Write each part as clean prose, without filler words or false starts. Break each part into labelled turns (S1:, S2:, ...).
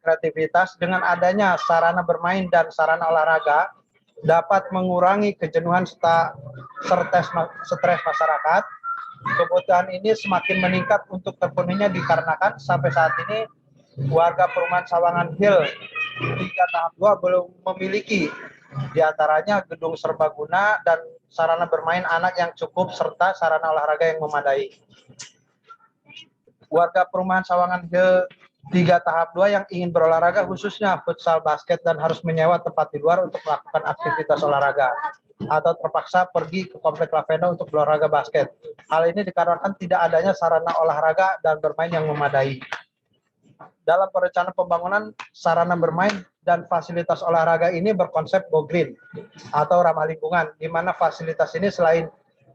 S1: kreativitas dengan adanya sarana bermain dan sarana olahraga dapat mengurangi kejenuhan serta stres masyarakat. Kebutuhan ini semakin meningkat untuk terpenuhinya dikarenakan sampai saat ini warga perumahan Sawangan Hill 3 tahap 2 belum memiliki diantaranya gedung serbaguna dan sarana bermain anak yang cukup serta sarana olahraga yang memadai. Warga perumahan Sawangan Hill 3 tahap 2 yang ingin berolahraga khususnya futsal, basket dan harus menyewa tempat di luar untuk melakukan aktivitas olahraga atau terpaksa pergi ke komplek Lavenda untuk berolahraga basket. Hal ini dikarenakan tidak adanya sarana olahraga dan bermain yang memadai. Dalam perencanaan pembangunan sarana bermain dan fasilitas olahraga ini berkonsep go green atau ramah lingkungan, di mana fasilitas ini selain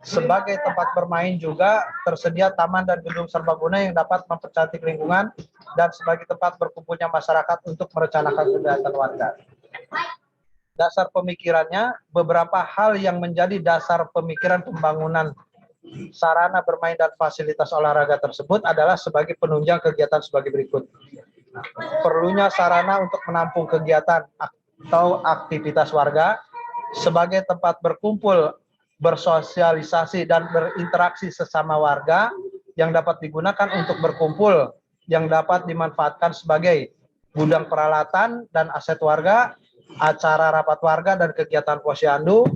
S1: sebagai tempat bermain juga tersedia taman dan gedung serbaguna yang dapat mempercantik lingkungan dan sebagai tempat berkumpulnya masyarakat untuk merencanakan kegiatan warga. Dasar pemikirannya, beberapa hal yang menjadi dasar pemikiran pembangunan sarana bermain dan fasilitas olahraga tersebut adalah sebagai penunjang kegiatan sebagai berikut. Perlunya sarana untuk menampung kegiatan atau aktivitas warga sebagai tempat berkumpul, bersosialisasi, dan berinteraksi sesama warga yang dapat digunakan untuk berkumpul, yang dapat dimanfaatkan sebagai gudang peralatan dan aset warga, acara rapat warga dan kegiatan posyandu.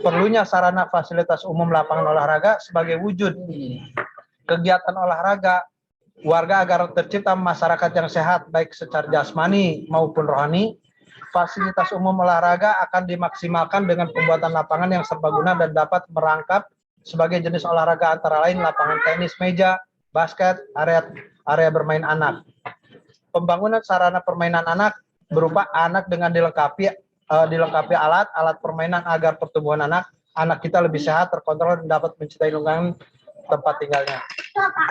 S1: Perlunya sarana fasilitas umum lapangan olahraga sebagai wujud kegiatan olahraga warga agar tercipta masyarakat yang sehat baik secara jasmani maupun rohani. Fasilitas umum olahraga akan dimaksimalkan dengan pembuatan lapangan yang serbaguna dan dapat merangkap sebagai jenis olahraga antara lain lapangan tenis meja, basket, area bermain anak. Pembangunan sarana permainan anak berupa anak dengan dilengkapi alat permainan agar pertumbuhan anak kita lebih sehat, terkontrol, dan dapat mencintai lingkungan tempat tinggalnya.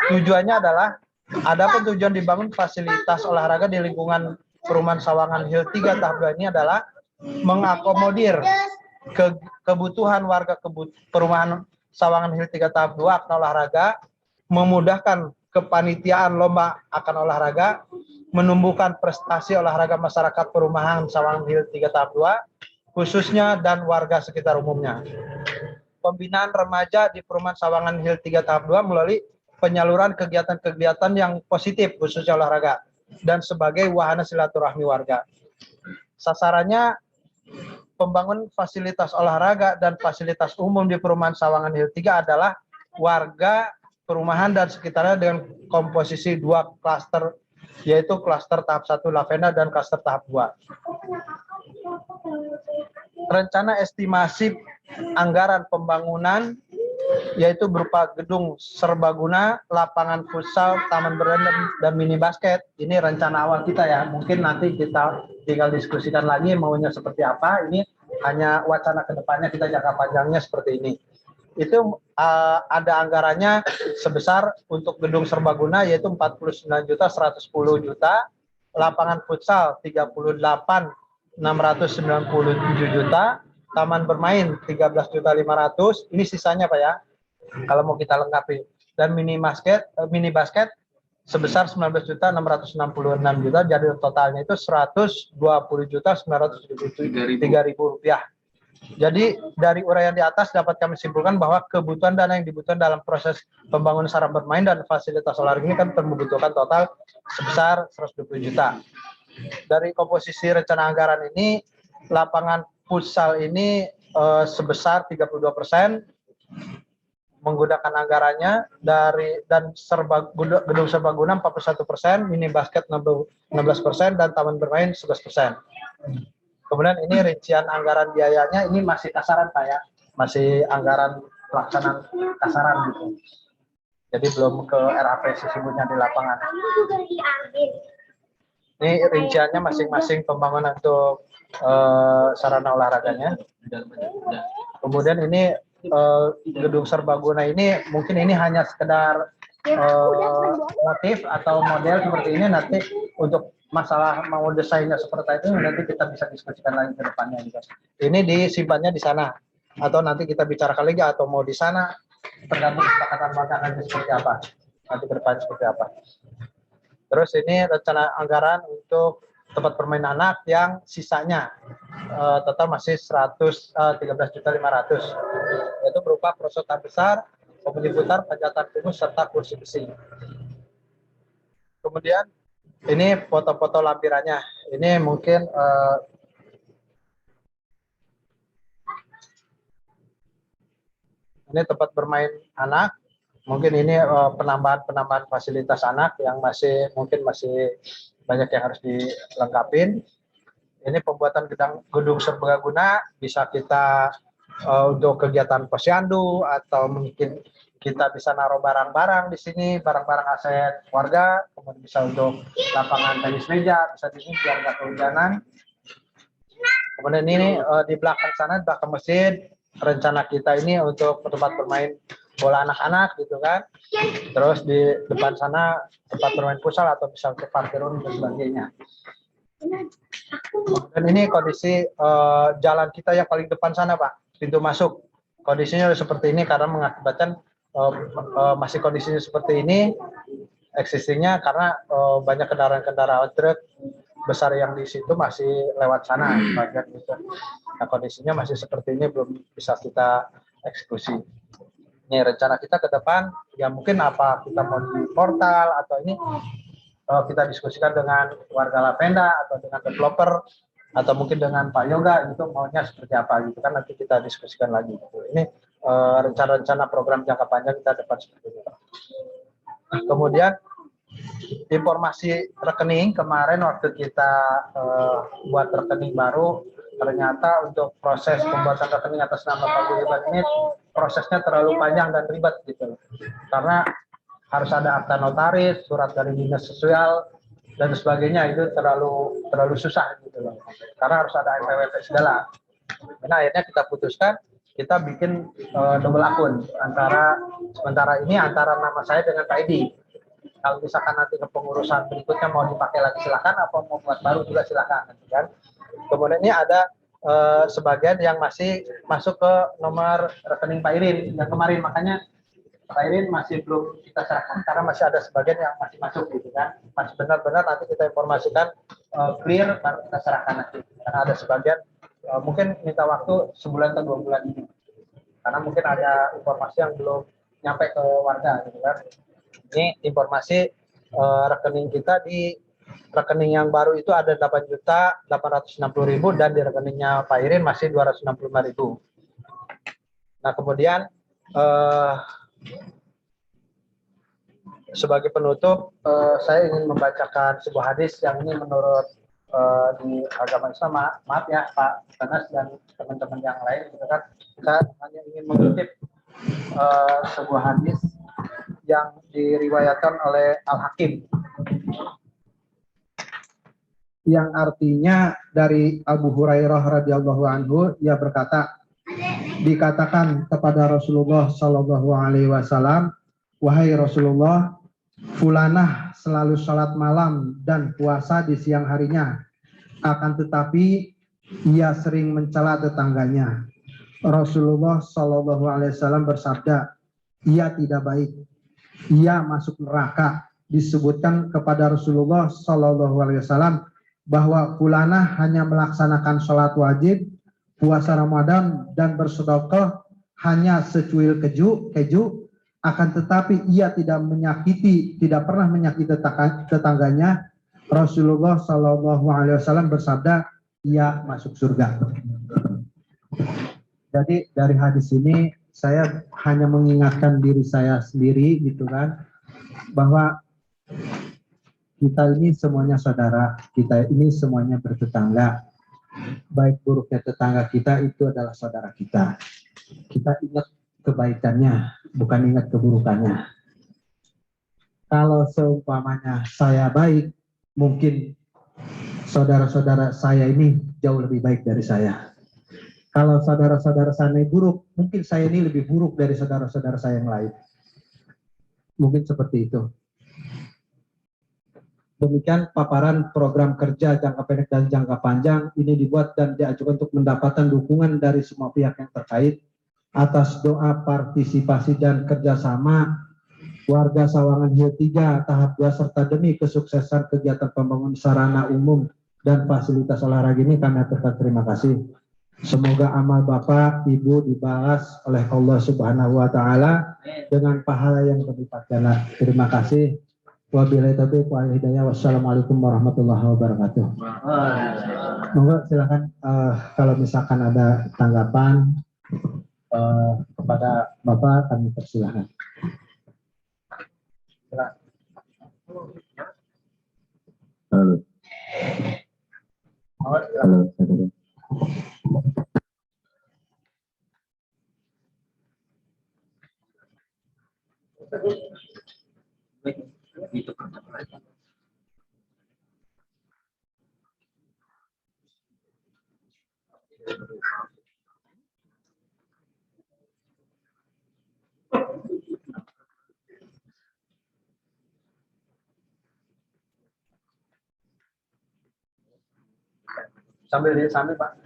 S1: Tujuannya adalah adapun tujuan dibangun fasilitas olahraga di lingkungan perumahan Sawangan Hill 3 tahap 2 ini adalah mengakomodir kebutuhan warga perumahan Sawangan Hill 3 tahap 2 akan olahraga, memudahkan kepanitiaan lomba akan olahraga, menumbuhkan prestasi olahraga masyarakat perumahan Sawangan Hill 3 tahap 2 khususnya dan warga sekitar umumnya. Pembinaan remaja di perumahan Sawangan Hill 3 tahap 2 melalui penyaluran kegiatan-kegiatan yang positif khususnya olahraga dan sebagai wahana silaturahmi warga. Sasarannya pembangunan fasilitas olahraga dan fasilitas umum di perumahan Sawangan Hill 3 adalah warga perumahan dan sekitarnya dengan komposisi 2 klaster, yaitu klaster tahap 1 Lavenda dan klaster tahap 2. Rencana estimasi anggaran pembangunan yaitu berupa gedung serbaguna, lapangan futsal, taman bermain dan mini basket. Ini rencana awal kita ya. Mungkin nanti kita tinggal diskusikan lagi maunya seperti apa. Ini hanya wacana kedepannya, kita jangka panjangnya seperti ini. Itu ada anggarannya sebesar untuk gedung serbaguna yaitu 49.110 juta, lapangan futsal 38.697 juta, taman bermain 13.500.000, ini sisanya Pak ya, kalau mau kita lengkapi, dan mini basket sebesar 19.666 juta, jadi totalnya itu 120.973.000 rupiah. Jadi dari uraian di atas dapat kami simpulkan bahwa kebutuhan dana yang dibutuhkan dalam proses pembangunan sarana bermain dan fasilitas olahraga ini kan membutuhkan total sebesar 120 juta. Dari komposisi rencana anggaran ini, lapangan futsal ini sebesar 32% menggunakan anggarannya dan gedung serbaguna 41%, mini basket 16% dan taman bermain 11%. Kemudian ini rincian anggaran biayanya ini masih kasaran Pak ya, masih anggaran pelaksanaan kasaran gitu. Jadi belum ke RAP sesungguhnya di lapangan. Ini rinciannya masing-masing pembangunan untuk sarana olahraganya. Kemudian ini gedung serbaguna ini mungkin ini hanya sekedar motif atau model seperti ini, nanti untuk masalah mau desainnya seperti itu nanti kita bisa diskusikan lagi ke depannya gitu. Ini disimpannya di sana atau nanti kita bicarakan lagi atau mau di sana, tergantung kesepakatan warga nanti seperti apa, nanti ke depan seperti apa. Terus ini rencana anggaran untuk tempat bermain anak yang sisanya total masih 13.500.000, yaitu berupa perosotan besar, penjemputan, panjatan pinus, serta kursi besi. Kemudian ini foto-foto lampirannya. Ini mungkin ini tempat bermain anak. Mungkin ini penambahan fasilitas anak yang mungkin masih banyak yang harus dilengkapin. Ini pembuatan gedung serbaguna, bisa kita untuk kegiatan posyandu, atau mungkin kita bisa naruh barang-barang di sini, barang-barang aset warga. Kemudian bisa untuk lapangan tenis meja, bisa di sini biar nggak kehujanan. Kemudian ini di belakang sana, di belakang masjid, rencana kita ini untuk tempat bermain bola anak-anak gitu kan. Terus di depan sana tempat bermain futsal atau bisa untuk parkir dan sebagainya. Dan ini kondisi jalan kita yang paling depan sana, Pak, pintu masuk. Kondisinya seperti ini karena mengakibatkan masih kondisinya seperti ini eksisinya karena banyak kendaraan-kendaraan truk besar yang di situ masih lewat sana bagian gitu. Nah, kondisinya masih seperti ini, belum bisa kita eksekusi. Ini rencana kita ke depan, ya mungkin apa kita mau di portal atau ini kita diskusikan dengan warga Lavenda atau dengan developer atau mungkin dengan Pak Yoga, itu maunya seperti apa gitu kan, nanti kita diskusikan lagi gitu. Ini rencana-rencana program jangka panjang kita depan seperti itu. Nah, kemudian informasi rekening kemarin waktu kita buat rekening baru, ternyata untuk proses pembuatan rekening atas nama Pak Budiman ini prosesnya terlalu panjang dan ribet gitu, karena harus ada akta notaris, surat dari dinas sosial dan sebagainya, itu terlalu susah gitu loh, karena harus ada NPWP segala. Nah, akhirnya kita putuskan kita bikin double akun sementara ini antara nama saya dengan Pak Edi. Kalau misalkan nanti kepengurusan berikutnya mau dipakai lagi silakan, apa mau buat baru juga silakan kan. Kemudian ini ada sebagian yang masih masuk ke nomor rekening Pak Irin yang kemarin, makanya Pak Irin masih belum kita serahkan karena masih ada sebagian yang masih masuk gitu kan. Masih benar-benar nanti kita informasikan clear baru kita serahkan nanti. Karena ada sebagian mungkin minta waktu sebulan atau 2 bulan ini. Karena mungkin ada informasi yang belum nyampe ke warga gitu kan. Ini informasi rekening kita, di rekening yang baru itu ada 8.860.000 dan di rekeningnya Pak Irin masih 265.000. Nah, kemudian sebagai penutup saya ingin membacakan sebuah hadis yang ini menurut di agama Islam, maaf ya Pak Tanas dan teman-teman yang lain gitu kan, saya hanya ingin mengutip sebuah hadis yang diriwayatkan oleh Al-Hakim, yang artinya dari Abu Hurairah radhiyallahu anhu, ia berkata, dikatakan kepada Rasulullah Shallallahu Alaihi Wasallam, wahai Rasulullah, fulanah selalu sholat malam dan puasa di siang harinya, akan tetapi ia sering mencela tetangganya. Rasulullah Shallallahu Alaihi Wasallam bersabda, ia tidak baik, ia masuk neraka. Disebutkan kepada Rasulullah Shallallahu Alaihi Wasallam bahwa fulanah hanya melaksanakan sholat wajib, puasa Ramadan dan bersedekah hanya secuil keju, akan tetapi ia tidak pernah menyakiti tetangganya. Rasulullah Shallallahu Alaihi Wasallam bersabda, ia masuk surga. Jadi dari hadis ini saya hanya mengingatkan diri saya sendiri gitu kan, bahwa kita ini semuanya saudara, kita ini semuanya bertetangga. Baik buruknya tetangga kita itu adalah saudara kita. Kita ingat kebaikannya, bukan ingat keburukannya. Kalau seumpamanya saya baik, mungkin saudara-saudara saya ini jauh lebih baik dari saya. Kalau saudara-saudara saya buruk, mungkin saya ini lebih buruk dari saudara-saudara saya yang lain. Mungkin seperti itu. Demikian paparan program kerja jangka pendek dan jangka panjang ini dibuat dan diajukan untuk mendapatkan dukungan dari semua pihak yang terkait atas doa partisipasi dan kerjasama warga Sawangan Hill 3 tahap 2 serta demi kesuksesan kegiatan pembangunan sarana umum dan fasilitas olahraga ini kami aturkan terima kasih. Semoga amal Bapak, Ibu dibalas oleh Allah Subhanahu wa taala dengan pahala yang berlipat ganda. Terima kasih. Wabillahi taufiq wal hidayah. Wassalamualaikum warahmatullahi wabarakatuh. Monggo silakan kalau misalkan ada tanggapan kepada Bapak kami persilahkan.
S2: Halo. Halo, saudara.
S1: Sambil Pak.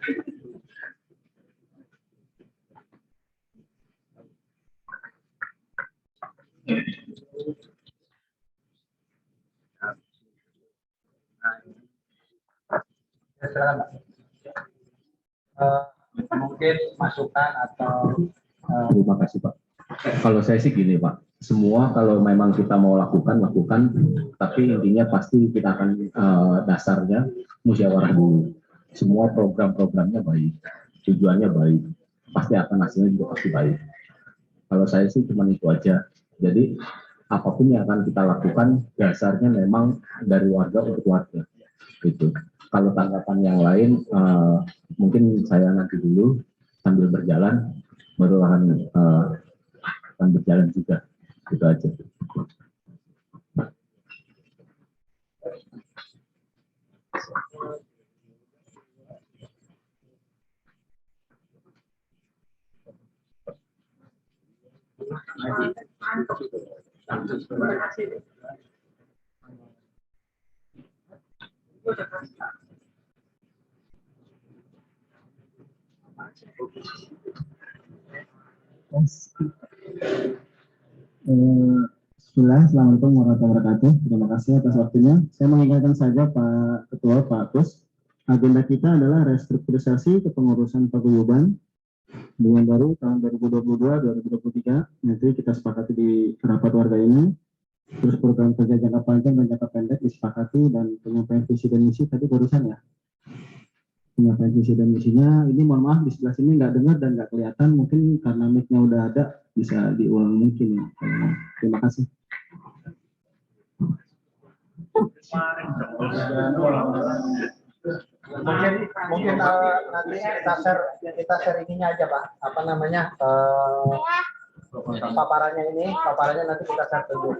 S1: Silakan Pak. Mungkin masukan atau
S2: Terima kasih Pak. Kalau saya sih gini Pak, semua kalau memang kita mau lakukan, tapi intinya pasti kita akan dasarnya musyawarah dulu. Semua program-programnya baik, tujuannya baik, pasti akan hasilnya juga pasti baik. Kalau saya sih cuma itu aja. Jadi apapun yang akan kita lakukan dasarnya memang dari warga untuk warga. Gitu. Kalau tanggapan yang lain mungkin saya nanti dulu sambil berjalan baru akan berjalan juga. Itu aja.
S3: Bismillah, Assalamualaikum warahmatullahi wabarakatuh. Terima kasih atas waktunya. Saya mengingatkan saja Pak Ketua, Pak Kus, agenda kita adalah restrukturisasi kepengurusan paguyuban dengan baru tahun 2022-2023. Nanti kita sepakati di rapat warga ini. Terus program kerja jangka panjang dan jangka pendek disepakati dan penyampaian visi dan misi tadi barusan ya. Penyampaian visi dan misinya ini mohon maaf di sebelah sini nggak dengar dan nggak kelihatan, mungkin karena mic-nya udah ada bisa diulang mungkin ya. Terima kasih.
S1: Mungkin nanti kita share ininya aja Pak, apa namanya paparannya nanti kita share dulu.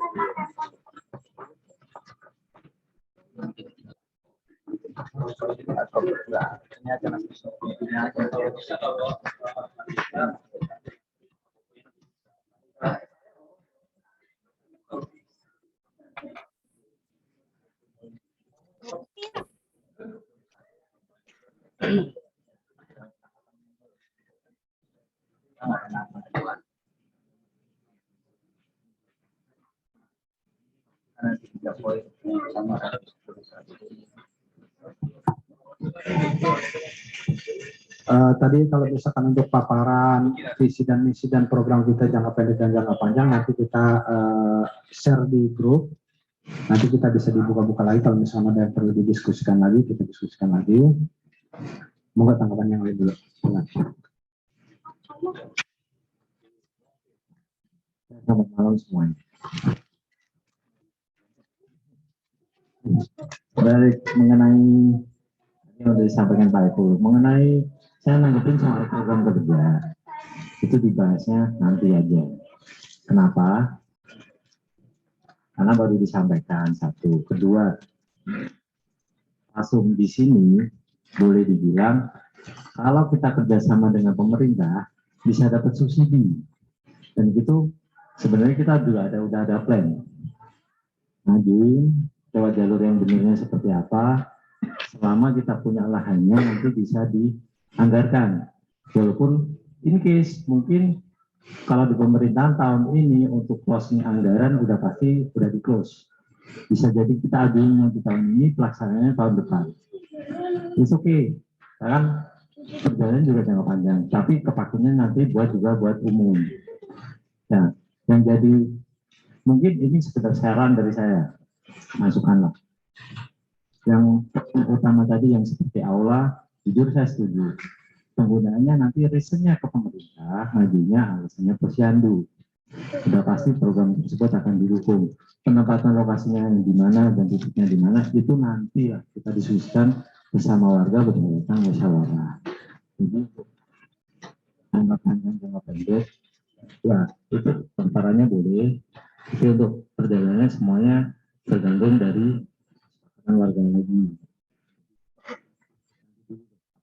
S1: Ini aja nanti. Tadi kalau misalkan untuk paparan visi dan misi dan program kita jangka pendek dan jangka panjang nanti kita share di grup. Nanti kita bisa dibuka-buka lagi kalau misalnya ada yang perlu didiskusikan lagi, kita diskusikan lagi. Moga tanggapan yang lain dulu.
S2: Selamat malam semuanya. Baik, mengenai yang sudah disampaikan Pak Eko, mengenai saya nanggepin soal program kerja itu dibahasnya nanti aja. Kenapa? Karena baru disampaikan satu. Kedua, langsung di sini boleh dibilang kalau kita kerjasama dengan pemerintah bisa dapat subsidi, dan itu sebenarnya kita udah ada plan. Nanti lewat jalur yang benarnya seperti apa, selama kita punya lahannya nanti bisa dianggarkan. Walaupun in case mungkin kalau di pemerintahan tahun ini untuk closing anggaran udah di close. Bisa jadi kita ajuin yang di tahun ini pelaksananya tahun depan.
S3: It's okay. Kan perjalanan juga jangka panjang, tapi kepakainya nanti juga buat umum. Nah, yang jadi mungkin ini sekedar saran dari saya, masukkanlah. Yang utama tadi yang seperti aula, jujur saya setuju. Penggunaannya nanti risetnya ke pemerintah, majunya alasannya posyandu. Sudah pasti program tersebut akan didukung. Penempatan lokasinya yang di mana dan titiknya di mana itu nanti lah kita diskusikan bersama warga berdasarkan musyawarah. Jadi jangka panjang, jangka pendek, ya itu antaranya boleh. Tapi untuk perjalanannya semuanya tergantung dari warga lagi.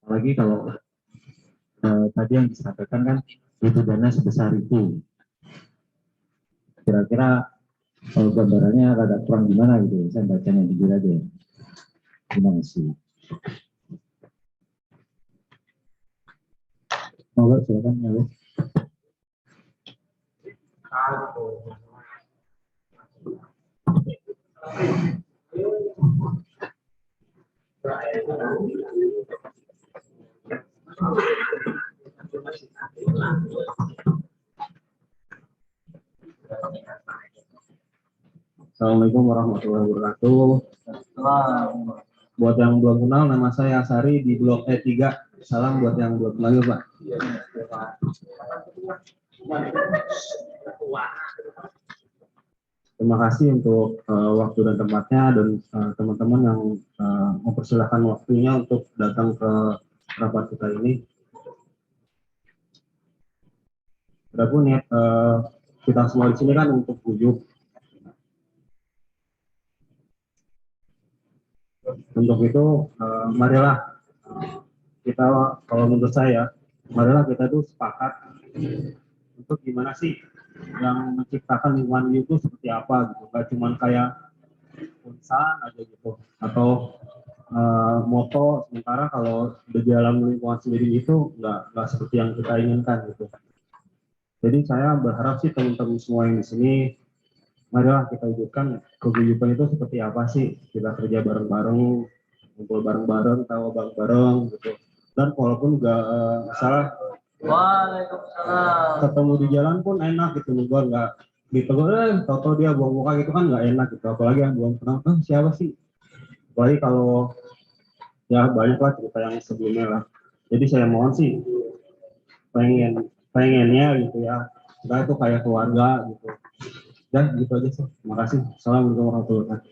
S3: Apalagi kalau tadi yang disampaikan kan itu dana sebesar itu. Kira-kira kalau gambarannya agak kurang gimana gitu, saya bacanya jujur aja. Terima kasih. Monggo silakan ya.
S4: Assalamualaikum warahmatullahi wabarakatuh. Buat yang belum kenal, nama saya Asari di Blok E3. Salam buat yang belum kenal, Pak. Terima kasih untuk waktu dan tempatnya dan teman-teman yang mempersilahkan waktunya untuk datang ke rapat kita ini. Adapun niat kita semua di sini kan untuk ujuk. Untuk itu, marilah kita, kalau menurut saya, marilah kita tuh sepakat untuk gimana sih yang menciptakan lingkungan itu seperti apa gitu, nggak cuma kayak tulisan aja gitu atau moto, sementara kalau di dalam lingkungan sendiri itu nggak seperti yang kita inginkan gitu. Jadi saya berharap sih teman-teman semua yang di sini, marilah kita wujudkan keguyuban itu seperti apa sih, kita kerja bareng-bareng, ngumpul bareng-bareng, tawa bareng-bareng gitu. Dan walaupun nggak salah, ketemu di jalan pun enak gitu, negor nggak ditegur, tau dia buang muka gitu kan nggak enak gitu. Apalagi yang belum kenal, siapa sih? Apalagi kalau ya banyak lah cerita yang sebelumnya lah. Jadi saya mohon sih, pengennya gitu ya, kita itu kayak keluarga gitu. Dan gitu aja sih. Terima kasih. Assalamualaikum warahmatullahi wabarakatuh.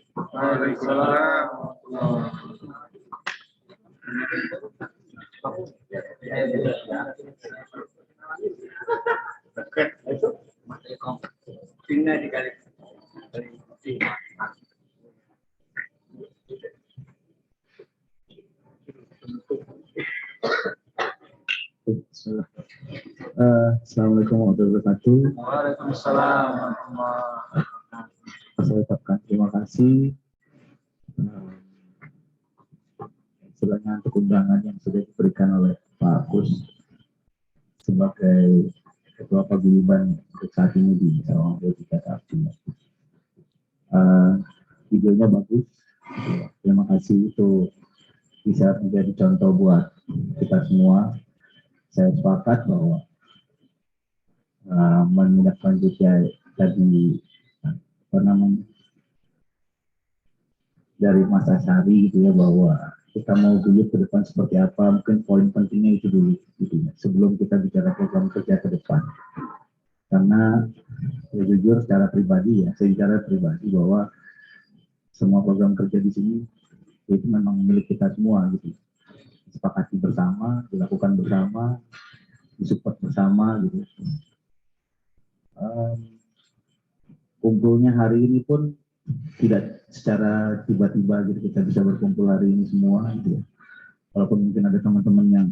S3: Assalamualaikum warahmatullahi wabarakatuh.
S1: Waalaikumsalam.
S3: Saya ucapkan terima kasih istilahnya untuk undangan yang sudah diberikan oleh Pak Kus sebagai Ketua Paguyuban untuk saat ini di Sarawang 23 videonya bagus. Terima kasih, itu bisa menjadi contoh buat kita semua. Saya sepakat bahwa menindaklanjuti tadi apa namanya dari Mas Asari gitu ya, bahwa kita mau guyup ke depan seperti apa, mungkin poin pentingnya itu dulu gitu ya, sebelum kita bicara program kerja ke depan. Karena ya, jujur secara pribadi ya, secara pribadi bahwa semua program kerja di sini itu memang milik kita semua gitu, disepakati bersama, dilakukan bersama, disupport bersama gitu. Kumpulnya hari ini pun tidak secara tiba-tiba gitu, kita bisa berkumpul hari ini semua gitu ya. Walaupun mungkin ada teman-teman yang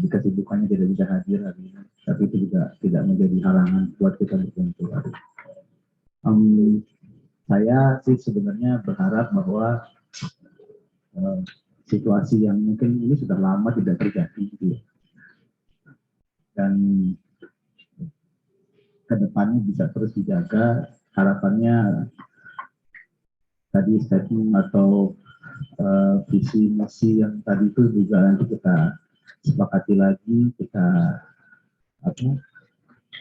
S3: di kesibukannya tidak bisa hadir hari ini, tapi itu juga tidak menjadi halangan buat kita berkumpul hari ini. Saya sih sebenarnya berharap bahwa situasi yang mungkin ini sudah lama tidak terjadi gitu ya, dan kedepannya bisa terus dijaga. Harapannya tadi statement atau
S2: visi misi yang tadi itu juga nanti kita sepakati lagi, kita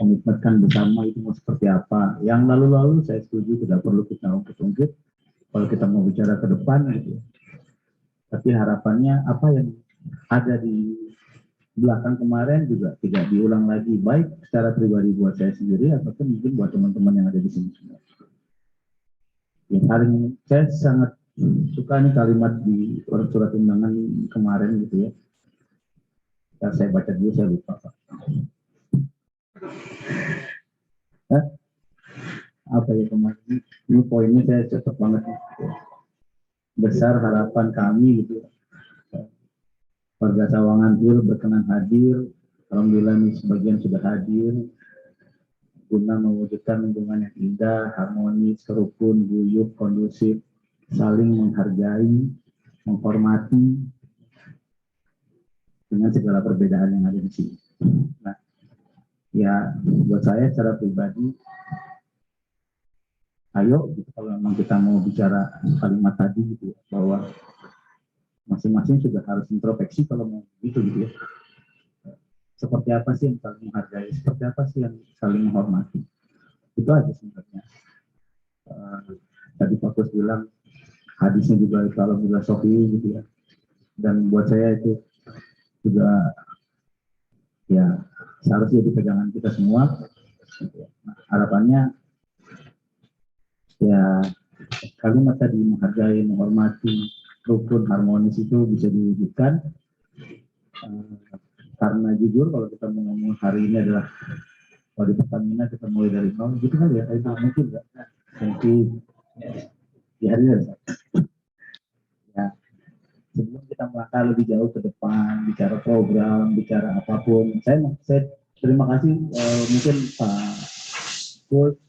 S2: komitmenkan bersama itu mau seperti apa. Yang lalu-lalu saya setuju tidak perlu kita ungkit-ungkit kalau kita mau bicara ke depan gitu. Tapi harapannya apa yang ada di belakang kemarin juga tidak diulang lagi, baik secara pribadi buat saya sendiri ataupun mungkin buat teman-teman yang ada di sini semua. Yang paling saya sangat suka nih kalimat di surat undangan kemarin gitu ya. Saya baca dulu, saya lupa Pak. Apa ya kemarin? Ini poinnya saya cocok banget. Besar harapan kami gitu. Warga Sawangan Hill berkenan hadir. Alhamdulillah ini sebagian sudah hadir. Guna mewujudkan lingkungan yang indah, harmonis, rukun, guyup, kondusif, saling menghargai, menghormati dengan segala perbedaan yang ada di sini. Nah, ya buat saya secara pribadi, ayo gitu, kalau memang kita mau bicara kalimat tadi gitu ya, bahwa masing-masing sudah harus introspeksi kalau mau gitu ya. Seperti apa sih yang saling menghargai, seperti apa sih yang saling menghormati. Itu aja sebenarnya. Tadi Pak Kus bilang hadisnya juga kalau filosofi gitu ya. Dan buat saya itu juga ya seharusnya jadi pegangan kita semua. Nah, harapannya ya kalimat tadi menghargai, menghormati, rukun, harmonis itu bisa diwujudkan. Karena jujur kalau kita mau ngomong hari ini adalah kalau di Pertamina kita mulai dari nol gitu kan ya, itu mungkin nggak mungkin di hari ini ya. Sebelum kita melangkah lebih jauh ke depan, bicara program, bicara apapun, saya terima kasih mungkin Pak Kul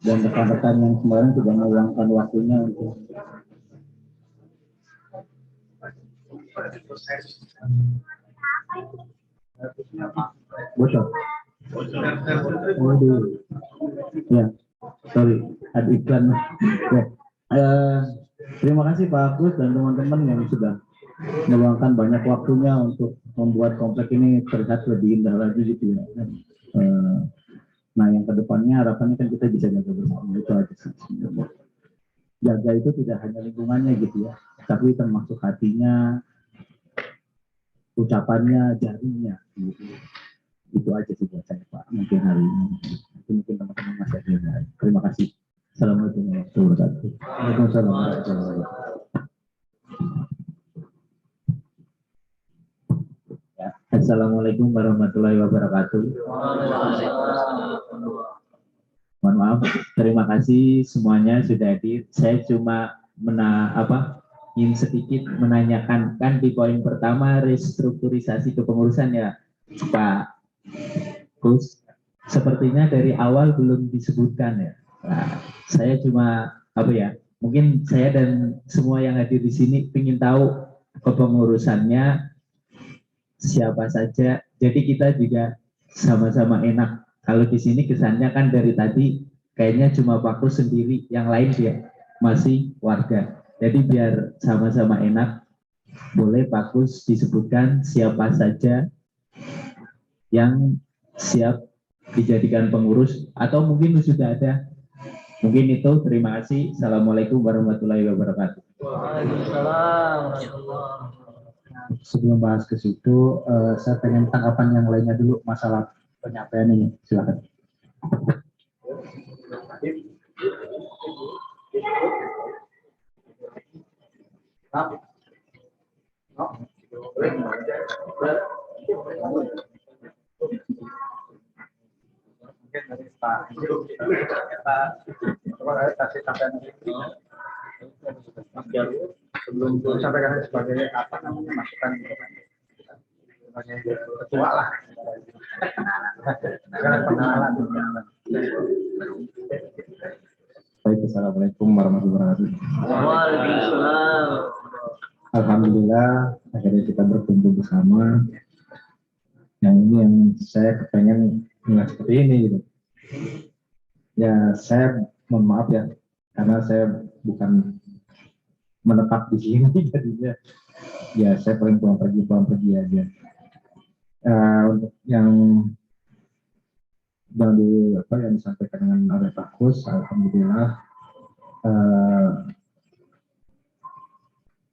S2: dan rekan-rekan yang kemarin sudah meluangkan waktunya untuk bocor. Waduh. Ya, sorry, ada iklan. Ya. Terima kasih Pak Agus dan teman-teman yang sudah meluangkan banyak waktunya untuk membuat komplek ini terlihat lebih indah lagi gitu ya. Nah, yang kedepannya harapannya kan kita bisa jaga bersama, itu aja sih sebenarnya. Jaga itu tidak hanya lingkungannya gitu ya, tapi termasuk hatinya, ucapannya, jarinya gitu. Itu aja sih buat saya Pak, mungkin hari ini. Mungkin teman-teman masih ada yang lain. Terima kasih. Assalamualaikum warahmatullahi wabarakatuh. Waalaikumsalam warahmatullahi wabarakatuh. Ya, Assalamualaikum warahmatullahi wabarakatuh. Mohon maaf, terima kasih semuanya sudah hadir. Saya cuma ingin sedikit menanyakan, kan di poin pertama restrukturisasi kepengurusan ya Pak Gus, sepertinya dari awal belum disebutkan ya. Nah, saya cuma mungkin saya dan semua yang hadir di sini ingin tahu kepengurusannya siapa saja. Jadi kita juga sama-sama enak. Kalau di sini kesannya kan dari tadi kayaknya cuma Pak Kus sendiri, yang lain dia masih warga. Jadi biar sama-sama enak, boleh Pak Kus disebutkan siapa saja yang siap dijadikan pengurus atau mungkin sudah ada. Mungkin itu, terima kasih. Assalamualaikum warahmatullahi wabarakatuh.
S5: Waalaikumsalam.
S3: Sebelum bahas ke situ, saya pengen tanggapan yang lainnya dulu masalah penyampaian ini. Silakan.
S1: Mungkin dari Pak kita coba kasih sampai Mas Jarwo sebelum sampaikan sebagai masukan sebagai ketua lah. Pengenalan.
S2: Baik, Assalamualaikum warahmatullahi wabarakatuh.
S5: Waalaikumsalam.
S2: Alhamdulillah akhirnya kita berkumpul bersama. Yang ini yang saya kepengen nggak seperti ini gitu. Ya saya mohon maaf ya, karena saya bukan menetap di sini jadinya ya saya paling pulang pergi aja. Untuk yang disampaikan dengan oleh Pak Kus, alhamdulillah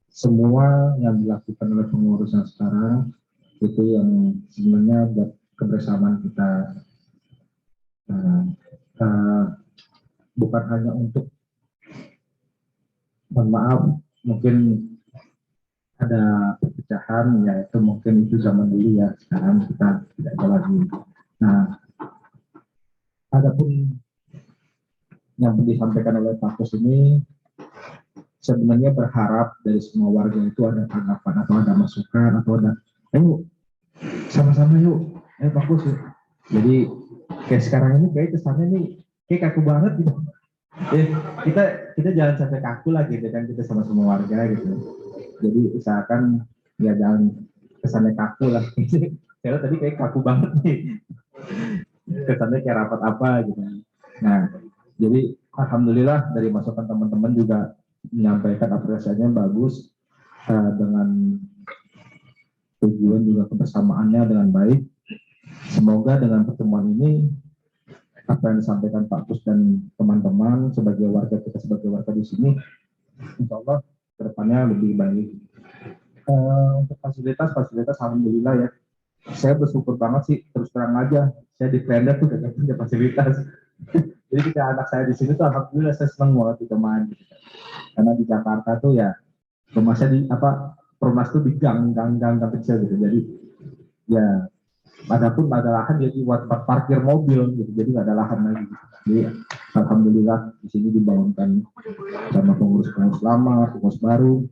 S2: semua yang dilakukan oleh pengurusan sekarang itu yang sebenarnya buat kebersamaan kita, bukan hanya untuk, mohon maaf, mungkin ada perpecahan, ya itu mungkin itu zaman dulu ya, sekarang kita tidak ada lagi. Nah, adapun yang disampaikan oleh Pak Kus ini sebenarnya berharap dari semua warga itu ada tanggapan atau ada masukan atau ada, ayo sama-sama yuk, ayo Pak Kus yuk. Jadi kayak sekarang ini kayak kesannya nih kayak kaku banget gitu. Kita jangan sampai kaku lah gitu kan, kita sama-sama warga gitu. Jadi usahakan ya jangan kesannya kaku lah. Karena tadi kayak kaku banget nih. Kesannya kayak rapat apa gitu. Nah, jadi alhamdulillah dari masukan teman-teman juga menyampaikan apresiasinya bagus, dengan tujuan juga kebersamaannya dengan baik. Semoga dengan pertemuan ini apa yang disampaikan Pak Kus dan teman-teman sebagai warga kita, sebagai warga di sini, insya Allah kedepannya lebih baik. Untuk fasilitas alhamdulillah ya, saya bersyukur banget sih, terus terang aja saya di Klender tuh gak punya fasilitas. Jadi ketika anak saya di sini tuh alhamdulillah saya senang banget teman, karena di Jakarta tuh ya rumah saya perumnas tuh di gang kecil gitu. Jadi ya adapun ada lahan jadi buat parkir mobil gitu, jadi nggak ada lahan lagi. Jadi alhamdulillah di sini dibangunkan sama pengurus lama, pengurus baru,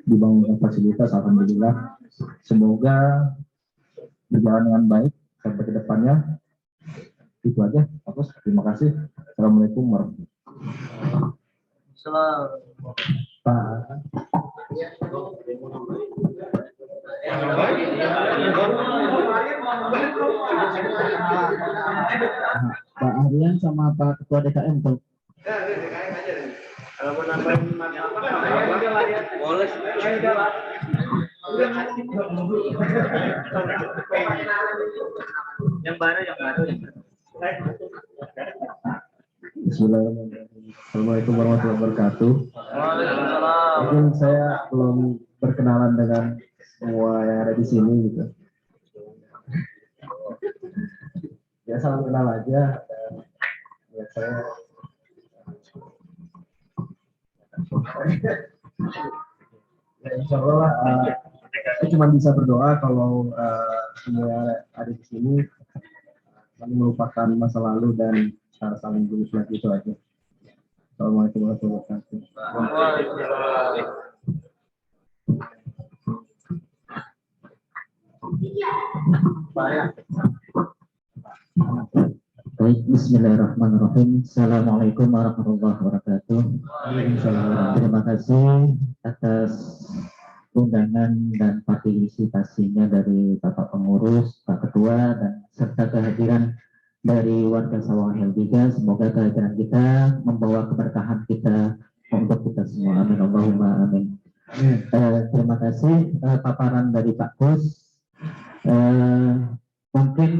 S2: dibangunkan fasilitas, alhamdulillah. Semoga berjalan dengan baik sampai ke depannya. Itu aja, Pak. Terima kasih. Assalamualaikum warahmatullahi
S3: Pak Aryan sama Pak Ketua DKM tuh.
S5: Kalau mau nambahin boleh. Yang baru.
S2: Bismillahirrahmanirrahim. Assalamualaikum warahmatullahi wabarakatuh.
S5: Waalaikumsalam.
S2: Mungkin saya belum berkenalan dengan semua yang ada di sini gitu. Ya salam kenal aja. Dan ya saya ya insya Allah saya cuma bisa berdoa kalau semua yang ada di sini saling melupakan masa lalu dan saling lulus lagi, itu aja. Assalamualaikum warahmatullahi wabarakatuh.
S3: Baik, bismillahirrahmanirrahim. Assalamualaikum warahmatullahi wabarakatuh. Terima kasih atas undangan dan partisipasinya dari Bapak Pengurus, Pak Ketua, dan serta kehadiran dari warga Sawangan Hill 3. Semoga kehadiran kita membawa keberkahan kita untuk kita semua. Amin. Allahumma amin. Terima kasih paparan dari Pak Kus. Mungkin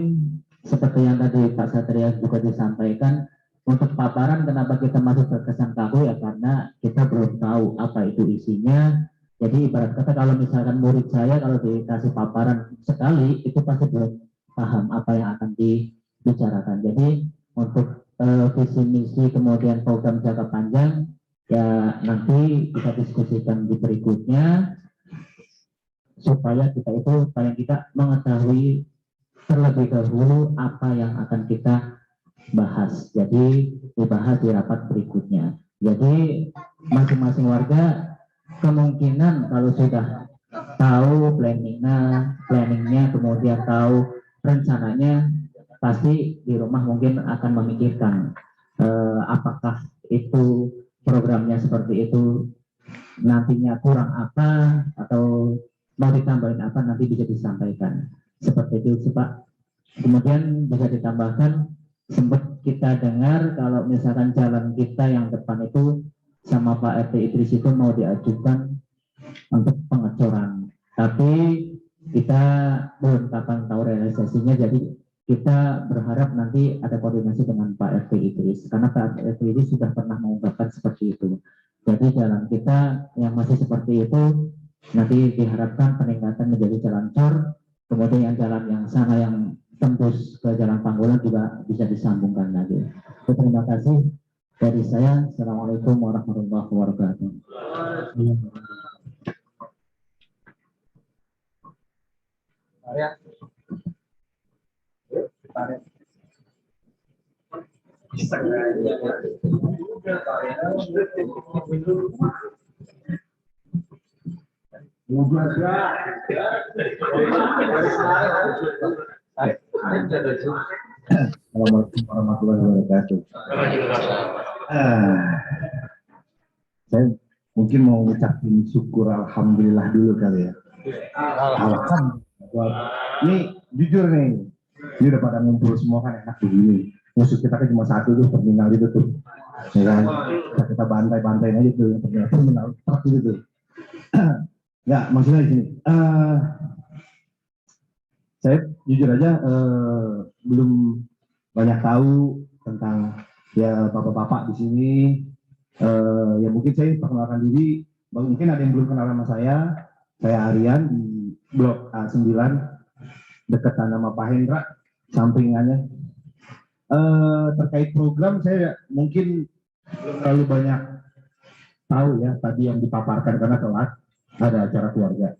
S3: seperti yang tadi Pak Satria juga disampaikan, untuk paparan kenapa kita masih terkesan kaku ya karena kita belum tahu apa itu isinya. Jadi ibarat kata kalau misalkan murid saya kalau dikasih paparan sekali itu pasti belum paham apa yang akan dibicarakan. Jadi untuk visi misi kemudian program jangka panjang ya nanti kita diskusikan di berikutnya supaya kita itu paling tidak mengetahui terlebih dahulu apa yang akan kita bahas. Jadi dibahas di rapat berikutnya. Jadi masing-masing warga kemungkinan kalau sudah tahu planningnya, kemudian tahu rencananya, pasti di rumah mungkin akan memikirkan apakah itu programnya seperti itu nantinya kurang apa atau mau ditambahin apa nanti bisa disampaikan. Seperti itu sih Pak. Kemudian bisa ditambahkan sempat kita dengar kalau misalkan jalan kita yang depan itu sama Pak RT Idris itu mau diajukan untuk pengecoran, tapi kita belum kapan tahu realisasinya, jadi kita berharap nanti ada koordinasi dengan Pak RT Idris, karena Pak RT Idris sudah pernah mengungkapkan seperti itu. Jadi jalan kita yang masih seperti itu nanti diharapkan peningkatan menjadi jalan cor, kemudian jalan yang sana yang tembus ke Jalan Panggolan juga bisa disambungkan lagi. Terima kasih dari saya. Assalamualaikum warahmatullahi wabarakatuh.
S1: Ya.
S2: Assalamualaikum warahmatullahi wabarakatuh. Saya mungkin mau ngucapin syukur alhamdulillah dulu kali ya. Alhamdulillah. Ini jujur nih, ini udah pada ngumpul semua kan enak begini. Musuh kita kan cuma satu tuh, terminal itu tuh. Ya kan? Kita bantai-bantai aja tuh, terminal truk itu tuh. Ya, maksudnya di sini. Saya jujur aja belum banyak tahu tentang ya bapak-bapak di sini. Ya mungkin saya perkenalkan diri, mungkin ada yang belum kenal sama saya. Saya Aryan di Blok A9, dekat nama Pak Hendra, sampingannya. Terkait program saya mungkin belum terlalu banyak tahu ya tadi yang dipaparkan karena telat ada acara keluarga.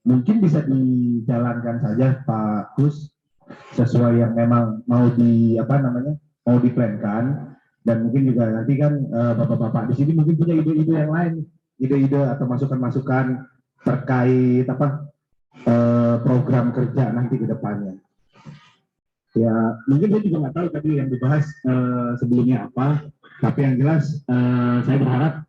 S2: Mungkin bisa dijalankan saja Pak Kus sesuai yang memang mau mau diplankan, dan mungkin juga nanti kan bapak-bapak di sini mungkin punya ide-ide yang lain, ide-ide atau masukan-masukan terkait program kerja nanti ke depannya. Ya mungkin saya juga nggak tahu tadi yang dibahas sebelumnya apa, tapi yang jelas saya berharap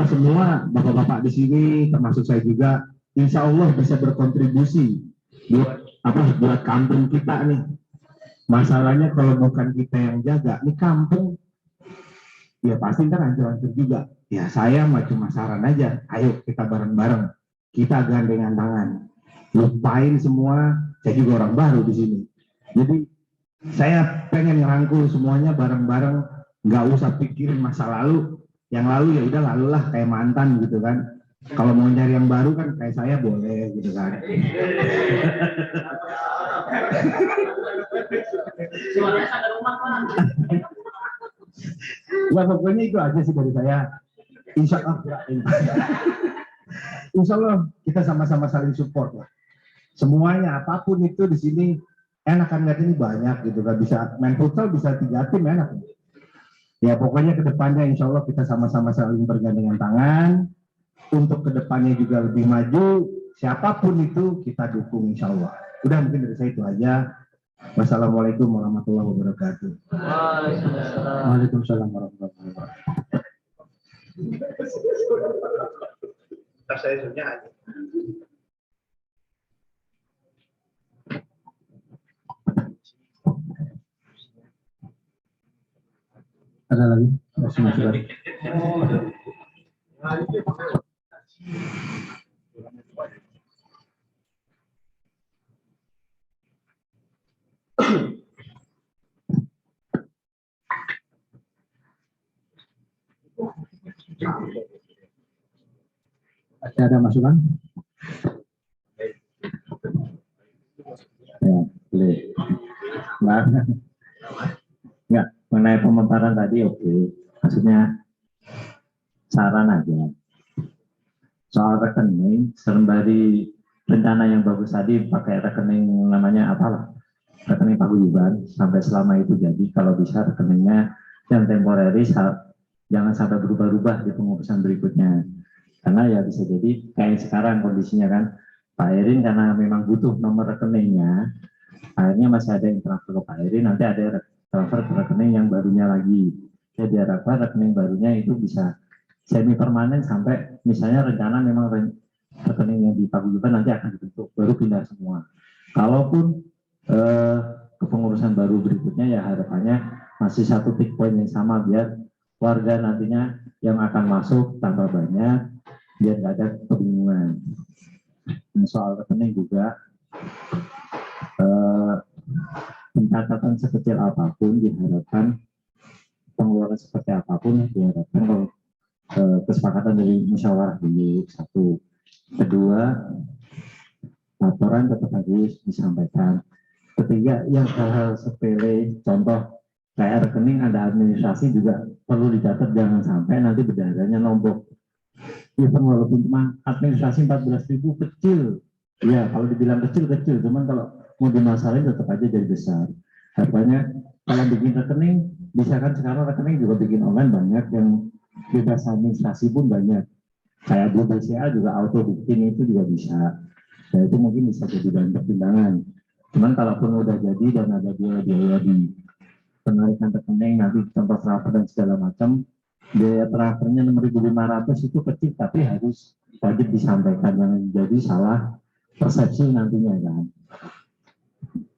S2: semua bapak-bapak di sini termasuk saya juga, insya Allah bisa berkontribusi buat kampung kita nih. Masalahnya kalau bukan kita yang jaga, nih kampung ya pasti ntar hancur-hancur juga. Ya saya cuma saran aja, ayo kita bareng-bareng, kita gandengan tangan, lupain semua. Saya juga orang baru di sini, jadi saya pengen ngerangkul semuanya bareng-bareng, nggak usah pikirin masa lalu. Yang lalu ya udah lalu lah, kayak mantan gitu kan. Kalau mau nyari yang baru kan kayak saya boleh gitu kan. Nah, pokoknya itu aja sih dari saya. Insya Allah kita sama-sama saling support lah. Semuanya apapun itu di sini enakan lihat ini banyak gitu kan, bisa main futsal bisa 3 tim enak. Ya pokoknya kedepannya insya Allah kita sama-sama saling bergandengan tangan untuk kedepannya juga lebih maju. Siapapun itu kita dukung insya Allah. Udah mungkin dari saya itu aja. Wassalamualaikum warahmatullahi wabarakatuh.
S3: Waalaikumsalam warahmatullahi wabarakatuh.
S2: Ada lagi? Masih lagi.
S3: Masih ada masukan?
S2: Ya, boleh. Enggak, mengenai pemaparan tadi oke. Maksudnya saran aja. Soal rekening, sembari rencana yang bagus tadi pakai rekening namanya apalah, rekening paguyuban, sampai selama itu jadi kalau bisa rekeningnya yang temporeris jangan sampai berubah-ubah di pengurusan berikutnya. Karena ya bisa jadi kayak sekarang kondisinya kan, Pak Erin karena memang butuh nomor rekeningnya, akhirnya masih ada yang transfer ke Pak Erin, nanti ada transfer ke rekening yang barunya lagi. Jadi diharapkan rekening barunya itu bisa semi permanen sampai misalnya rencana memang rekening yang dipaguyuban nanti akan dibentuk, baru pindah semua. Kalaupun kepengurusan baru berikutnya ya harapannya masih satu tick point yang sama biar warga nantinya yang akan masuk tambah banyak, biar nggak ada kebingungan. Dan soal rekening juga, pencatatan sekecil apapun diharapkan, pengeluaran seperti apapun diharapkan kalau kesepakatan dari musyawarah dulu, satu. Kedua, laporan tetap harus disampaikan. Ketiga, yang hal-hal sepele, contoh kayak rekening ada administrasi juga perlu dicatat, jangan sampai nanti berdarahnya nombok. Even walaupun cuma administrasi 14.000 kecil, ya kalau dibilang kecil, cuman kalau mau dimasalahin tetap aja jadi besar. Harapannya kalau bikin rekening, bisa kan sekarang rekening juga bikin online banyak, yang bebas administrasi pun banyak. Kayak di BCA juga auto bikin itu juga bisa. Nah itu mungkin bisa jadi bahan pertimbangan. Cuman kalaupun udah jadi dan ada biaya-biaya di penarikan rekening, nanti contoh transfer dan segala macam, biaya transfernya 6.500 itu kecil, tapi harus wajib disampaikan, yang jadi salah persepsi nantinya kan.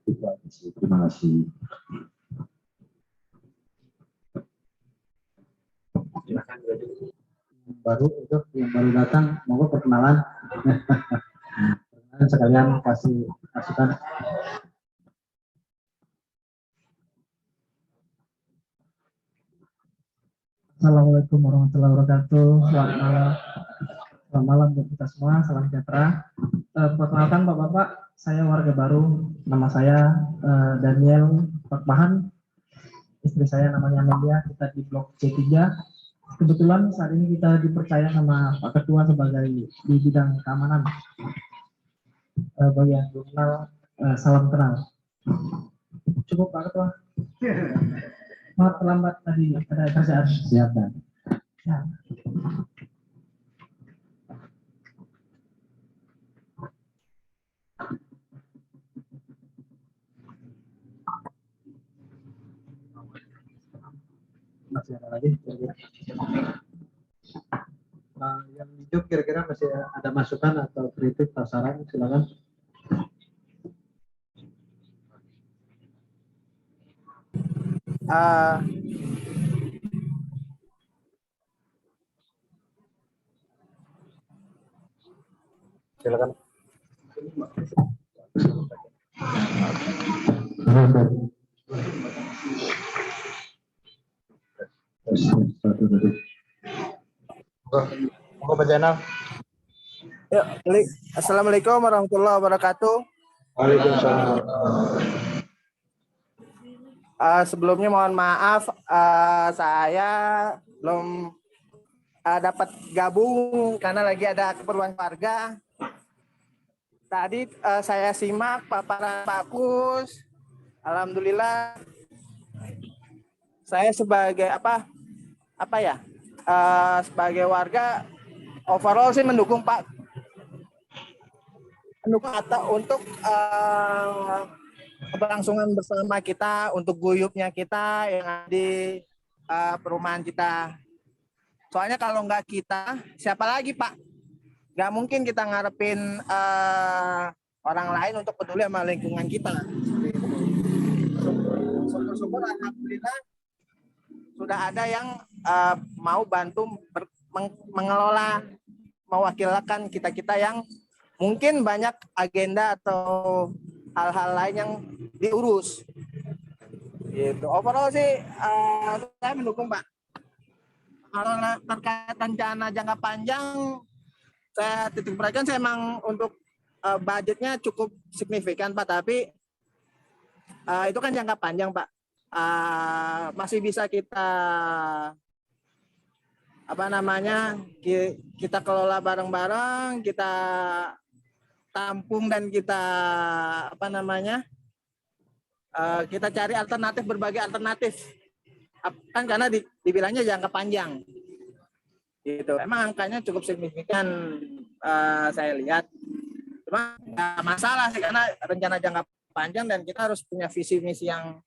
S2: Itu aja sih. Terima kasih.
S3: Baru itu yang baru datang, mau perkenalan. Perkenalan sekalian kasih masukan. Assalamualaikum warahmatullahi wabarakatuh. Selamat malam buat kita semua. Salam sejahtera. Perkenalkan Bapak-bapak, saya warga baru. Nama saya Daniel Pakbahan. Istri saya namanya Amelia. Kita di blok C3. Kebetulan saat ini kita dipercaya sama Pak Ketua sebagai di bidang keamanan. Bagi yang belum kenal, salam kenal. Cukup Pak Ketua. Maaf terlambat tadi, ada kerjaan. Siap Dan. Ya. Masih ada lagi kira-kira.
S1: Yang hidup kira-kira masih ada masukan atau kritik atau saran, silakan. Silakan. Monggo Pak Zainal.
S6: Assalamualaikum warahmatullahi wabarakatuh.
S1: Waalaikumsalam.
S6: Sebelumnya mohon maaf, saya belum dapat gabung karena lagi ada keperluan keluarga. Tadi saya simak paparan Pak Kus. Alhamdulillah, saya sebagai sebagai warga overall sih mendukung Pak, untuk keberlangsungan bersama kita, untuk guyupnya kita yang ada di perumahan kita. Soalnya kalau nggak kita, siapa lagi Pak? Nggak mungkin kita ngarepin orang lain untuk peduli sama lingkungan kita. Syukur-syukur alhamdulillah sudah ada yang mau bantu mengelola, mewakilkan kita-kita yang mungkin banyak agenda atau hal-hal lain yang diurus. Gitu. Overall sih saya mendukung Pak. Kalau terkait rencana jangka panjang, saya titik beratkan saya emang untuk budgetnya cukup signifikan Pak, tapi itu kan jangka panjang Pak. Masih bisa kita kita kelola bareng-bareng, kita tampung dan kita kita cari alternatif, berbagai alternatif kan, karena dibilangnya jangka panjang gitu. Emang angkanya cukup signifikan saya lihat, cuma masalah sih karena rencana jangka panjang dan kita harus punya visi misi yang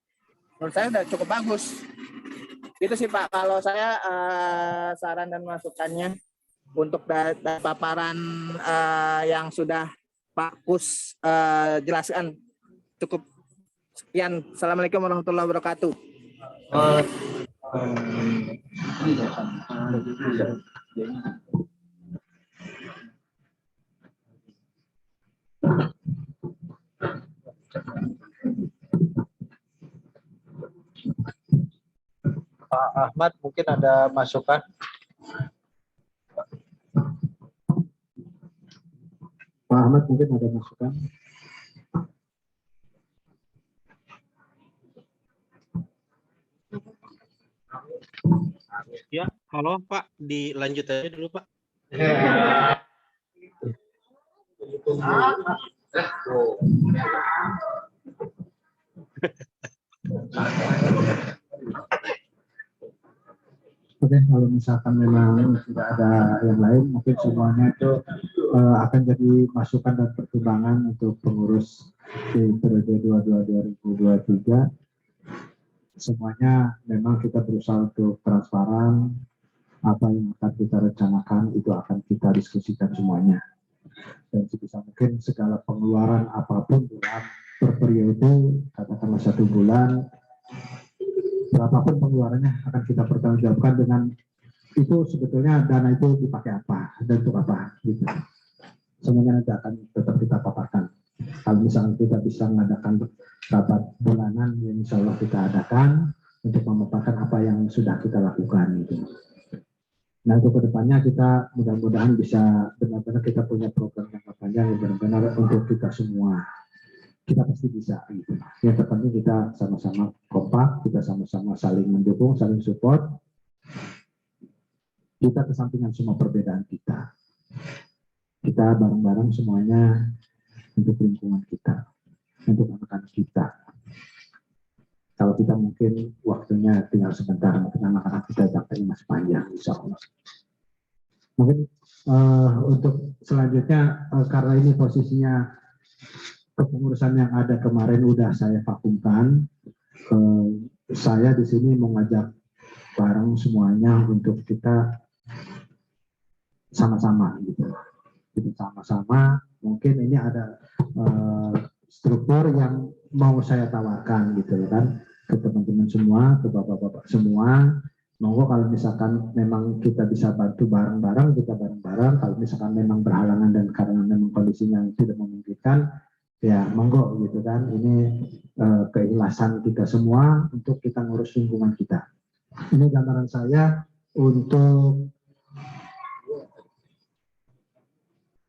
S6: menurut saya sudah cukup bagus. Itu sih Pak, kalau saya saran dan masukannya untuk paparan yang sudah Pak Kus jelaskan. Cukup sekian. Assalamualaikum warahmatullahi wabarakatuh.
S1: Pak Ahmad mungkin ada masukan.
S3: Pak Ahmad mungkin ada masukan.
S7: Ya, halo Pak, dilanjut aja dulu Pak.
S3: Oke, kalau misalkan memang tidak ada yang lain, mungkin semuanya itu akan jadi masukan dan pertimbangan untuk pengurus di periode 2023. Semuanya memang kita berusaha untuk transparan, apa yang akan kita rencanakan itu akan kita diskusikan semuanya. Dan sebisa mungkin segala pengeluaran apapun dalam per periode, katakanlah 1 bulan, berapapun pengeluarannya akan kita pertanggungjawabkan dengan itu sebetulnya dana itu dipakai apa dan untuk apa gitu. Semuanya nanti akan tetap kita paparkan. Kalau misalnya kita bisa mengadakan rapat bulanan yang insya Allah kita adakan untuk memaparkan apa yang sudah kita lakukan gitu. Nah untuk kedepannya kita mudah-mudahan bisa benar-benar kita punya program jangka panjang yang benar-benar untuk kita semua. Kita pasti bisa gitu. Yang terpenting kita sama-sama kompak, kita sama-sama saling mendukung, saling support. Kita kesampingan semua perbedaan kita. Kita bareng-bareng semuanya untuk lingkungan kita, untuk anak-anak kita. Kalau kita mungkin waktunya tinggal sebentar, mungkin anak-anak kita jangkanya masih panjang, insya Allah. Mungkin untuk selanjutnya, karena ini posisinya kepengurusan yang ada kemarin udah saya vakumkan, saya di sini mengajak bareng semuanya untuk kita sama-sama gitu. Kita sama-sama, mungkin ini ada struktur yang mau saya tawarkan gitu kan ke teman-teman semua, ke bapak-bapak semua. Monggo kalau misalkan memang kita bisa bantu bareng-bareng, kita bareng-bareng. Kalau misalkan memang berhalangan dan karena memang kondisinya tidak memungkinkan, ya monggo gitu kan. Ini keikhlasan kita semua untuk kita ngurus lingkungan kita. Ini gambaran saya untuk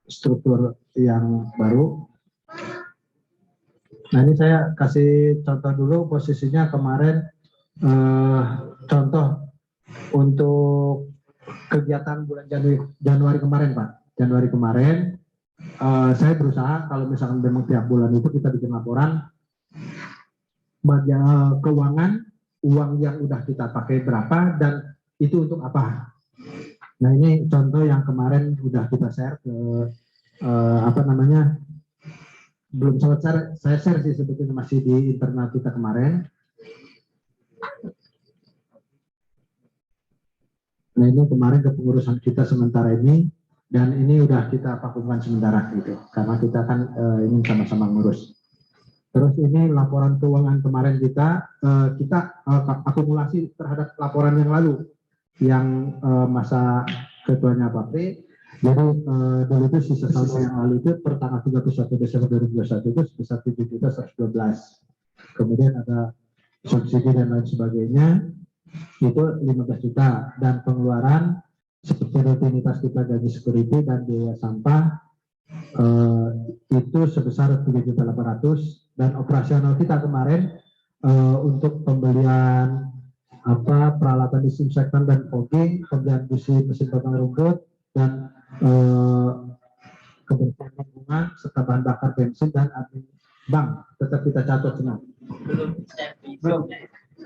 S3: struktur yang baru. Nah ini saya kasih contoh dulu posisinya kemarin, contoh untuk kegiatan bulan Januari kemarin Pak. Januari kemarin saya berusaha kalau misalkan memang tiap bulan itu kita bikin laporan bagian keuangan, uang yang udah kita pakai berapa dan itu untuk apa. Nah ini contoh yang kemarin udah kita share ke belum sempat saya share sih sebetulnya masih di internal kita kemarin. Nah ini kemarin kepengurusan kita sementara ini dan ini udah kita vakumkan sementara gitu karena kita kan ingin sama-sama ngurus. Terus ini laporan keuangan kemarin kita akumulasi terhadap laporan yang lalu yang masa ketuanya Pak Pri. Jadi dulu itu sisa saldo yang lalu itu per tanggal 31 Desember 2021 itu sebesar 7.112. Kemudian ada subsidi dan lain sebagainya itu 15 juta dan pengeluaran seperti rutinitas kita gaji security dan biaya sampah itu sebesar 3.800.000 dan operasional kita kemarin untuk pembelian peralatan disinfektan dan fogging, pembelian mesin potong rumput dan kebersihan lingkungan serta bahan bakar bensin dan admin bank tetap kita catat semua. Belum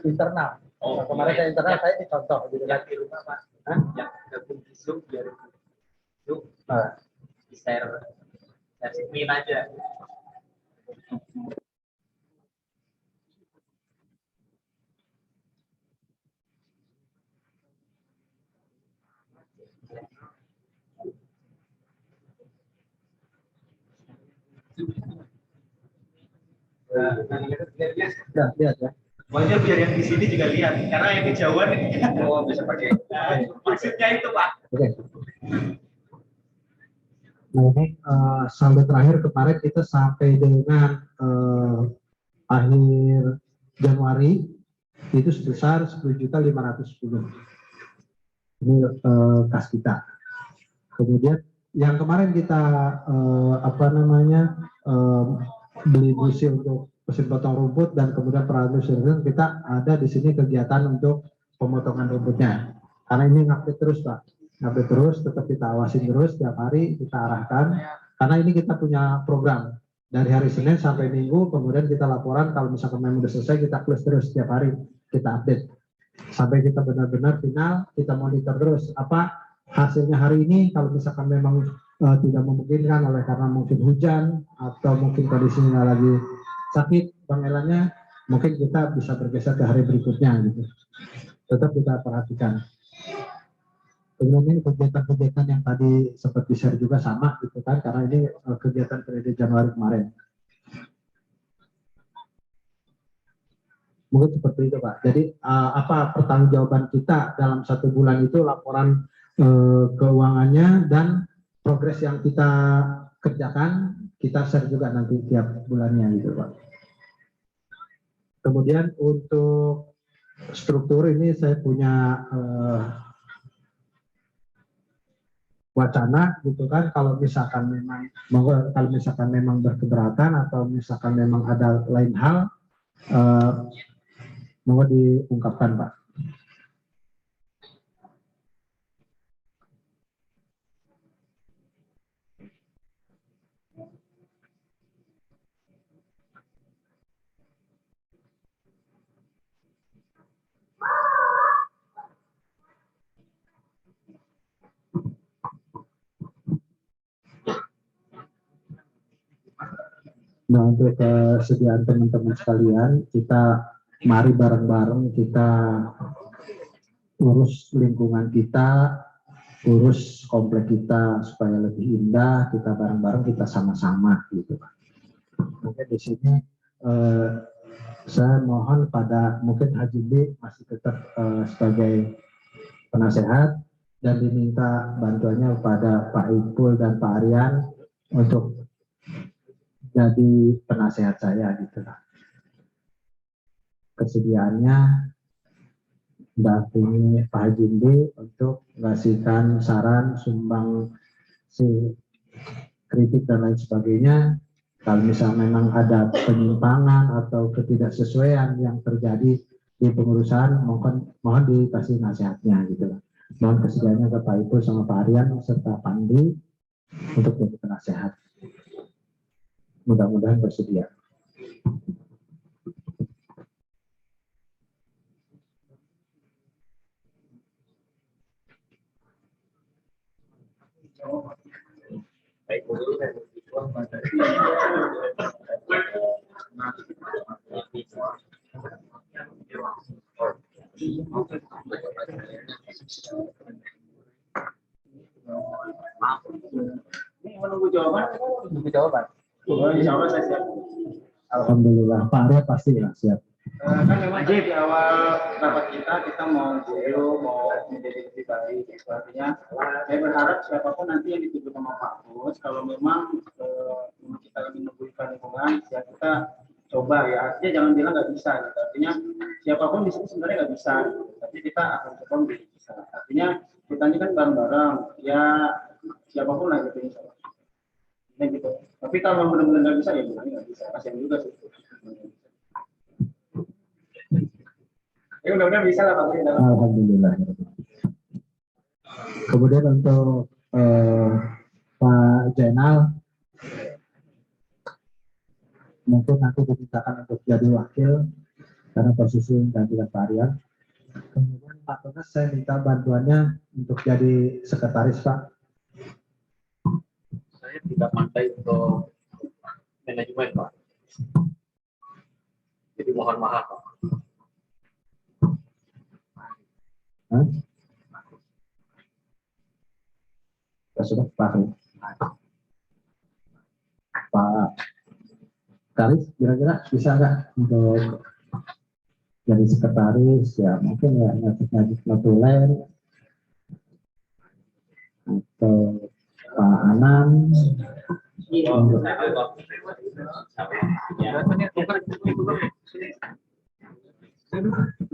S3: internal. Kemarin saya internal saya ini contoh gitu kan.
S5: Di rumah Pak, yang gabung di Zoom biar Zoom di share screen aja.
S3: Ya, lihat ya.
S5: Wajar biar yang di sini juga lihat, karena yang kejauhan oh bisa pakai. Maksudnya itu Pak.
S1: Oke. Nah ini saldo terakhir kemarin kita sampai dengan akhir Januari itu sebesar 10.510. Ini kas kita. Kemudian yang kemarin kita beli busi untuk mesin potong rumput dan kemudian peralatan mesin kita ada di sini kegiatan untuk pemotongan rumputnya. Karena ini ngupdate terus Pak, ngupdate terus, tetap kita awasin terus tiap hari kita arahkan. Karena ini kita punya program dari hari Senin sampai Minggu, kemudian kita laporan kalau misalkan memang sudah selesai kita close terus tiap hari kita update sampai kita benar-benar final, kita monitor terus apa hasilnya hari ini. Kalau misalkan memang tidak memungkinkan oleh karena mungkin hujan atau mungkin kondisinya lagi sakit pengelannya, mungkin kita bisa bergeser ke hari berikutnya gitu. Tetap kita perhatikan. Kemudian ini kegiatan-kegiatan yang tadi sempat di-share juga sama gitu kan, karena ini kegiatan periode Januari kemarin. Mungkin seperti itu Pak. Jadi apa pertanggungjawaban kita dalam 1 bulan itu laporan keuangannya dan progres yang kita kerjakan kita share juga nanti tiap bulannya gitu Pak. Kemudian untuk struktur ini saya punya wacana gitu kan, kalau misalkan memang berkeberatan atau misalkan memang ada lain hal mau diungkapkan Pak. Nah untuk kesediaan teman-teman sekalian, kita mari bareng-bareng kita urus lingkungan kita, urus komplek kita supaya lebih indah. Kita bareng-bareng, kita sama-sama gitu Pak. Mungkin di sini saya mohon pada mungkin Haji B masih tetap sebagai penasehat dan diminta bantuannya kepada Pak Ipul dan Pak Aryan untuk jadi penasehat saya gitu lah. Kesediaannya dampingi Pak Haji B untuk ngasihkan saran, sumbang si kritik dan lain sebagainya. Kalau misalnya memang ada penyimpangan atau ketidaksesuaian yang terjadi di pengurusan, mohon dikasih nasihatnya gitu lah. Mohon kesediaannya ke Pak Ipul sama Pak Aryan serta Pak Andi untuk jadi penasehat. Mudah-mudahan bersedia.
S5: Menunggu jawaban. Insya Allah saya siap.
S1: Alhamdulillah, Pak Arya pasti ya siap.
S5: Kan memang di awal rapat kita mau menjadi lebih baik. Artinya saya berharap siapapun nanti yang ditunjuk sama Pak Bus, kalau memang kita ingin memulihkan lingkungan, ya kita coba ya. Artinya jangan bilang nggak bisa. Gitu. Artinya siapapun di sini sebenarnya nggak bisa. Gitu. Tapi kita akan coba menjadi bisa. Artinya kita ini kan bareng-bareng. Ya siapapun lah gitu insya Allah. Ya, gitu. Tapi kalau benar-benar nggak bisa ya nggak bisa. Kasian juga sih. Ya mudah-mudahan bisa lah Pak.
S1: Alhamdulillah. Kemudian untuk Pak Jainal, mungkin nanti dimintakan untuk jadi wakil karena posisi gantikan Pak Aryan. Kemudian Pak Tonas saya minta bantuannya untuk jadi sekretaris Pak.
S7: Saya tidak pandai untuk manajemen, Pak. Jadi mohon maaf, Pak.
S1: Ya sudah Pak Karis, kira-kira bisa nggak untuk
S3: jadi sekretaris ya mungkin ya ngajak notulen atau Pak Anam.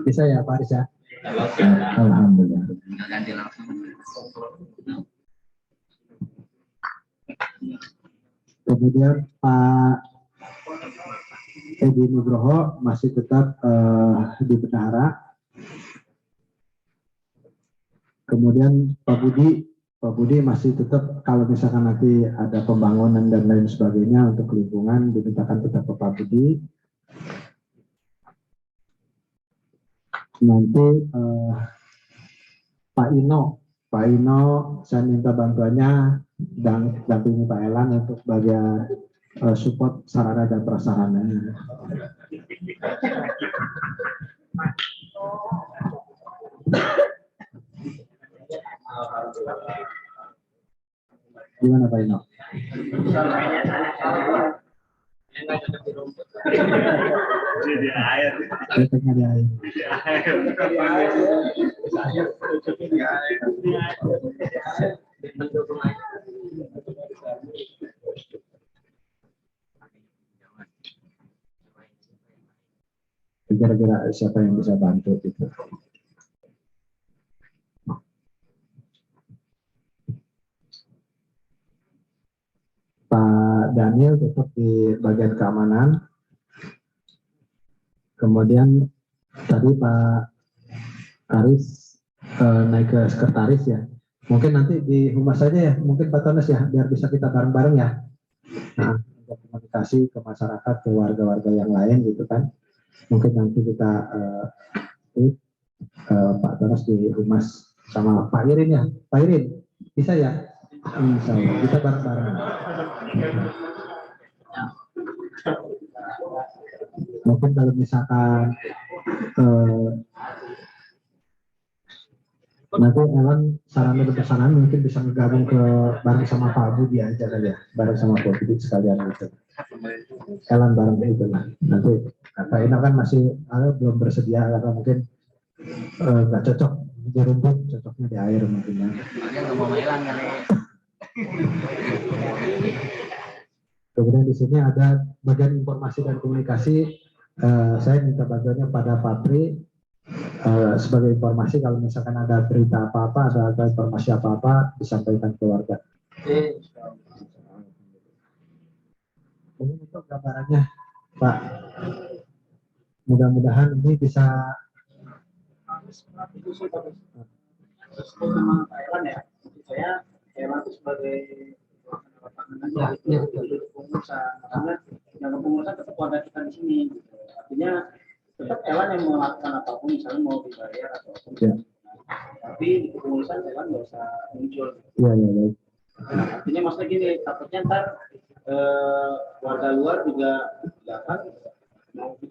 S3: Bisa ya Pak Aris ya? Alhamdulillah. Kemudian Pak Edi Nugroho masih tetap di bendahara. Kemudian Pak Budi masih tetap kalau misalkan nanti ada pembangunan dan lain sebagainya untuk lingkungan dimintakan tetap ke Pak Budi. Nanti Pak Ino saya minta bantuannya dan dampingi Pak Elan untuk bagian support sarana dan prasarana. Gimana Pak Ino? Efeknya di air. Kira-kira siapa yang bisa bantu itu? Pak Daniel tetap di bagian keamanan. Kemudian tadi Pak Aris naik ke sekretaris ya. Mungkin nanti di humas saja ya, mungkin Pak Tones ya, biar bisa kita bareng-bareng ya. Nah, untuk komunikasi ke masyarakat, ke warga-warga yang lain gitu kan. Mungkin nanti kita Pak Tones di humas sama Pak Irin ya. Pak Irin, bisa ya? Bisa, kita bareng-bareng. Mungkin kalau misalkan nanti Elan sarana dan prasarana mungkin bisa bergabung ke bareng sama Pak Budi aja saja, bareng sama Pak Budi sekalian gitu. Elan bareng itu lah. Nanti Kak Ina kan masih belum bersedia karena mungkin nggak cocok di rumput, cocoknya di air mungkin ya. Kemudian di sini ada bagian informasi dan komunikasi. Saya minta bantuannya pada Patri sebagai informasi kalau misalkan ada berita apa-apa, ada informasi apa-apa disampaikan ke warga. Ini untuk gambarannya, Pak. Mudah-mudahan ini bisa.
S5: Saya itu sebagai yang kepengurusan tetap warga kita di sini. Artinya tetap Elan yang melakukan apapun, misalnya mau dibayar atau apapun.
S3: Ya.
S5: Tapi di kepengurusan Elan nggak usah muncul.
S3: Iya, iya.
S5: Artinya maksudnya gini, takutnya ntar warga luar juga datang mau